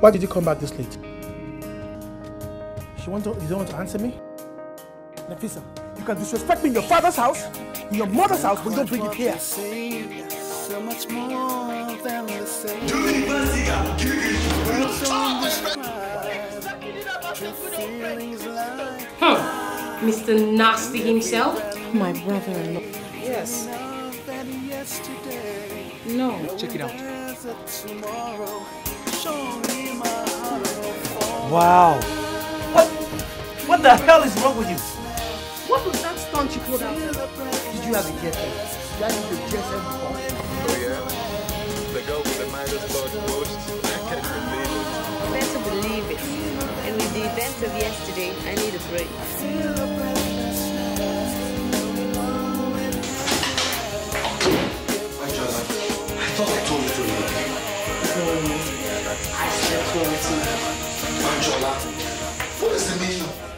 Why did you come back this late? You don't want to answer me? Nafisa, you can disrespect me in your father's house, in your mother's house, but you don't bring it here. So much more than the same. Mr. Nasty himself? My brother-in-law. Yes. No. Check it out. Wow. What the hell is wrong with you? What was that stunt you pulled out? Did you have a guess? Did I need to guess everything? Oh yeah? The girl with the Midas Lord ghost. I can't believe it. Better believe it. And with the events of yesterday, I need a break. Angela, I thought I told you to leave. I slept well too. Angela, what is the meaning of